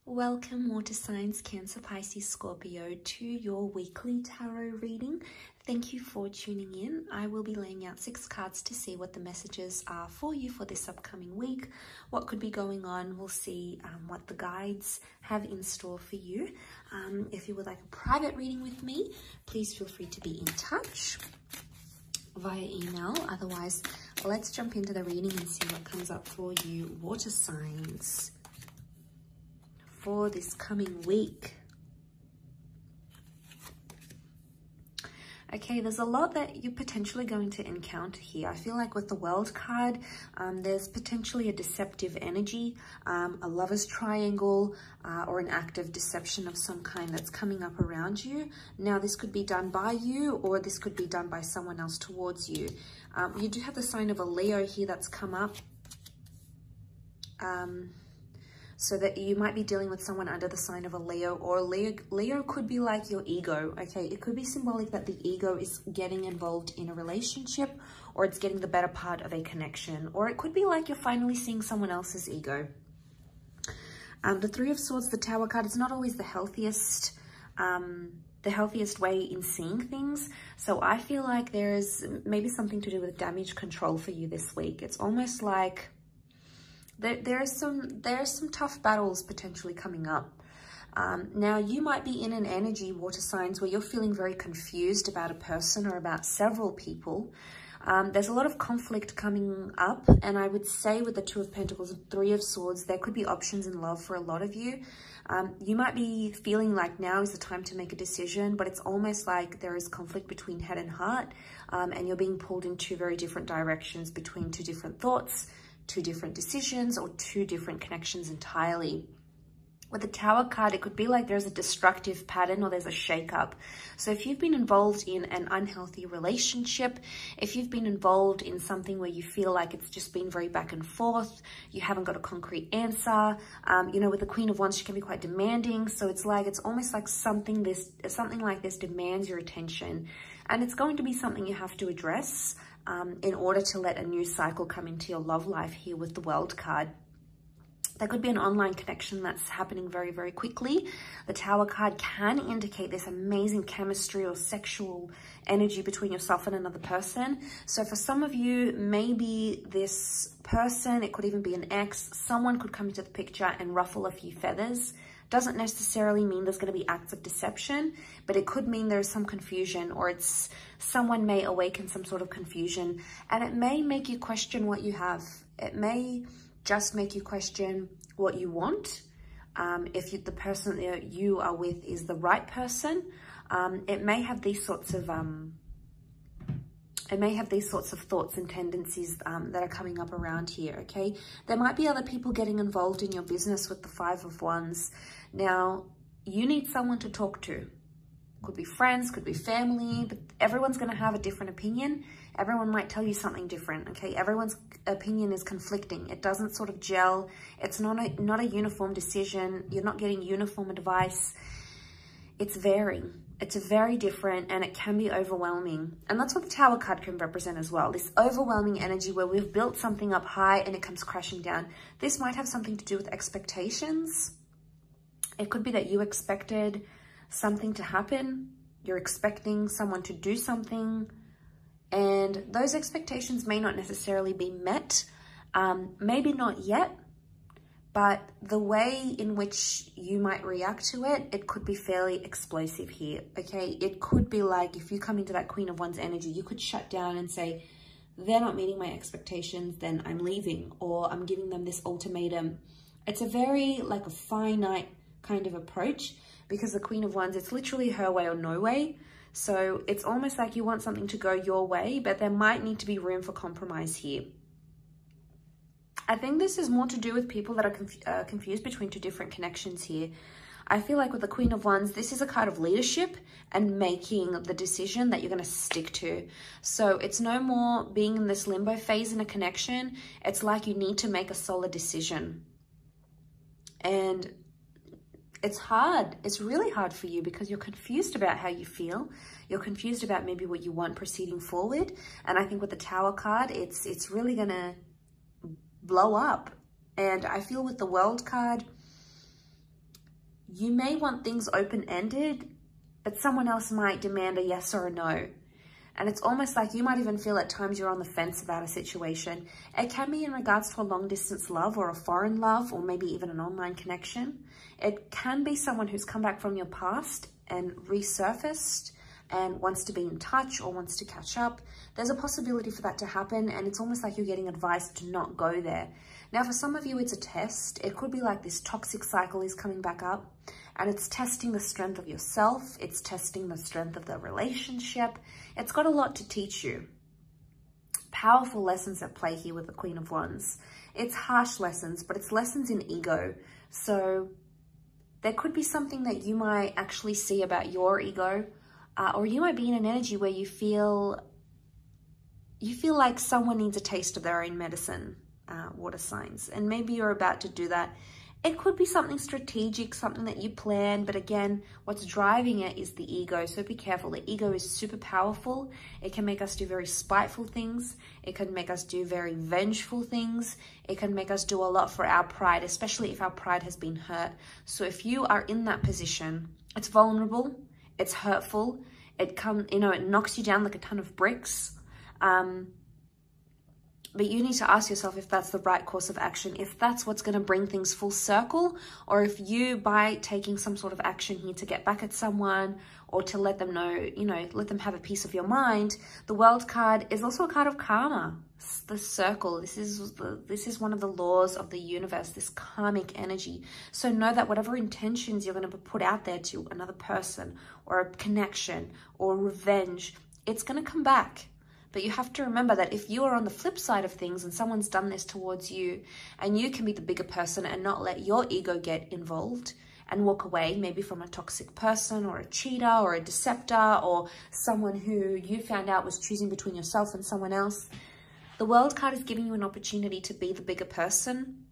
Welcome, water signs, Cancer, Pisces, Scorpio, to your weekly tarot reading. Thank you for tuning in. I will be laying out 6 cards to see what the messages are for you for this upcoming week, what could be going on. We'll see what the guides have in store for you. If you would like a private reading with me, please feel free to be in touch via email. Otherwise, let's jump into the reading and see what comes up for you, water signs, for this coming week. Okay, there's a lot that you're potentially going to encounter here. I feel like with the World card, there's potentially a deceptive energy, a lover's triangle, or an act of deception of some kind that's coming up around you. Now, this could be done by you, or this could be done by someone else towards you. You do have the sign of a Leo here that's come up. So that you might be dealing with someone under the sign of a Leo, or Leo could be like your ego, okay? It could be symbolic that the ego is getting involved in a relationship, or it's getting the better part of a connection, or it could be like you're finally seeing someone else's ego. The Three of Swords, the Tower card, is not always the healthiest way in seeing things. So I feel like there's maybe something to do with damage control for you this week. It's almost like there's some tough battles potentially coming up. Now, you might be in an energy, water signs, where you're feeling very confused about a person or about several people. There's a lot of conflict coming up, and I would say with the Two of Pentacles and Three of Swords, there could be options in love for a lot of you. You might be feeling like now is the time to make a decision, but it's almost like there is conflict between head and heart, and you're being pulled in 2 very different directions between 2 different thoughts, 2 different decisions, or 2 different connections entirely. With the Tower card, it could be like there's a destructive pattern or there's a shakeup. So if you've been involved in an unhealthy relationship, if you've been involved in something where you feel like it's just been very back and forth, you haven't got a concrete answer, you know, with the Queen of Wands, she can be quite demanding. So it's almost like something like this demands your attention, and it's going to be something you have to address in order to let a new cycle come into your love life here with the World card. There could be an online connection that's happening very, very quickly. The Tower card can indicate this amazing chemistry or sexual energy between yourself and another person. So for some of you, maybe this person, it could even be an ex, someone could come into the picture and ruffle a few feathers. Doesn't necessarily mean there's going to be acts of deception, but it could mean there's some confusion, or someone may awaken some sort of confusion, and it may make you question what you have. It may just make you question what you want. If the person that you are with is the right person, it may have these sorts of thoughts and tendencies that are coming up around here, okay? There might be other people getting involved in your business with the Five of Wands. Now, you need someone to talk to. Could be friends, could be family, but everyone's going to have a different opinion. Everyone might tell you something different, okay? Everyone's opinion is conflicting. It doesn't sort of gel. It's not a uniform decision. You're not getting uniform advice. It's varying. It's very different, and it can be overwhelming. And that's what the Tower card can represent as well. This overwhelming energy where we've built something up high and it comes crashing down. This might have something to do with expectations. It could be that you expected something to happen. You're expecting someone to do something, and those expectations may not necessarily be met. Maybe not yet, but the way in which you might react to it, it could be fairly explosive here, okay? It could be like, if you come into that Queen of Wands energy, you could shut down and say, they're not meeting my expectations, then I'm leaving, or I'm giving them this ultimatum. It's a very, like, a finite kind of approach, because the Queen of Wands, it's literally her way or no way. So it's almost like you want something to go your way, but there might need to be room for compromise here. I think this is more to do with people that are confused between 2 different connections here. I feel like with the Queen of Wands, this is a card of leadership and making the decision that you're going to stick to. So it's no more being in this limbo phase in a connection. It's like you need to make a solid decision. And it's hard. It's really hard for you because you're confused about how you feel. You're confused about maybe what you want proceeding forward. And I think with the Tower card, it's really going to blow up. And I feel with the World card, you may want things open-ended, but someone else might demand a yes or a no. And it's almost like you might even feel at times you're on the fence about a situation. It can be in regards to a long distance love or a foreign love, or maybe even an online connection. It can be someone who's come back from your past and resurfaced and wants to be in touch or wants to catch up. There's a possibility for that to happen, and it's almost like you're getting advice to not go there. Now, for some of you, it's a test. It could be like this toxic cycle is coming back up, and it's testing the strength of yourself. It's testing the strength of the relationship. It's got a lot to teach you. Powerful lessons at play here with the Queen of Wands. It's harsh lessons, but it's lessons in ego. So there could be something that you might actually see about your ego, or you might be in an energy where you feel like someone needs a taste of their own medicine, water signs. And maybe you're about to do that. It could be something strategic, something that you plan, but again, what's driving it is the ego. So be careful. The ego is super powerful. It can make us do very spiteful things. It can make us do very vengeful things. It can make us do a lot for our pride, especially if our pride has been hurt. So if you are in that position, it's vulnerable, it's hurtful, it knocks you down like a ton of bricks. But you need to ask yourself if that's the right course of action, if that's what's going to bring things full circle, or if you, by taking some sort of action here to get back at someone or to let them know, let them have a piece of your mind. The World card is also a card of karma. It's the circle. This is one of the laws of the universe, this karmic energy. So know that whatever intentions you're going to put out there to another person or a connection or revenge, it's going to come back. But you have to remember that if you are on the flip side of things and someone's done this towards you, and you can be the bigger person and not let your ego get involved and walk away, maybe from a toxic person or a cheater or a deceptor or someone who you found out was choosing between yourself and someone else. The World card is giving you an opportunity to be the bigger person.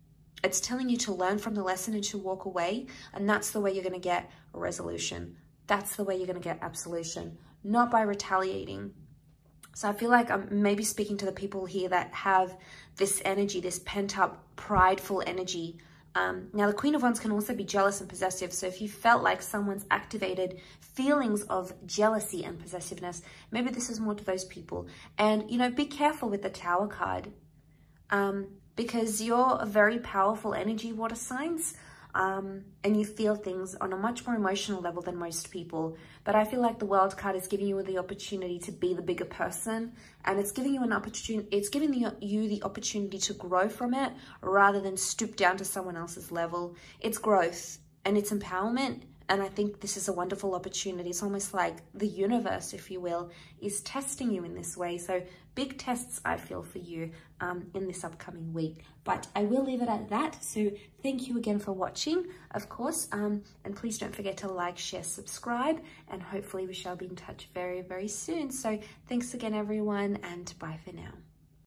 It's telling you to learn from the lesson and to walk away. And that's the way you're going to get a resolution. That's the way you're going to get absolution, not by retaliating. So I feel like I'm maybe speaking to the people here that have this energy, this pent-up, prideful energy. Now, the Queen of Wands can also be jealous and possessive. So if you felt like someone's activated feelings of jealousy and possessiveness, maybe this is more to those people. And, be careful with the Tower card, because you're a very powerful energy, water signs. And you feel things on a much more emotional level than most people. But I feel like the World card is giving you the opportunity to be the bigger person, and it's giving you an opportunity. It's giving you the opportunity to grow from it rather than stoop down to someone else's level. It's growth and it's empowerment. And I think this is a wonderful opportunity. It's almost like the universe, if you will, is testing you in this way. So big tests, I feel, for you in this upcoming week. But I will leave it at that. So thank you again for watching, of course. And please don't forget to like, share, subscribe. And hopefully we shall be in touch very, very soon. So thanks again, everyone. And bye for now.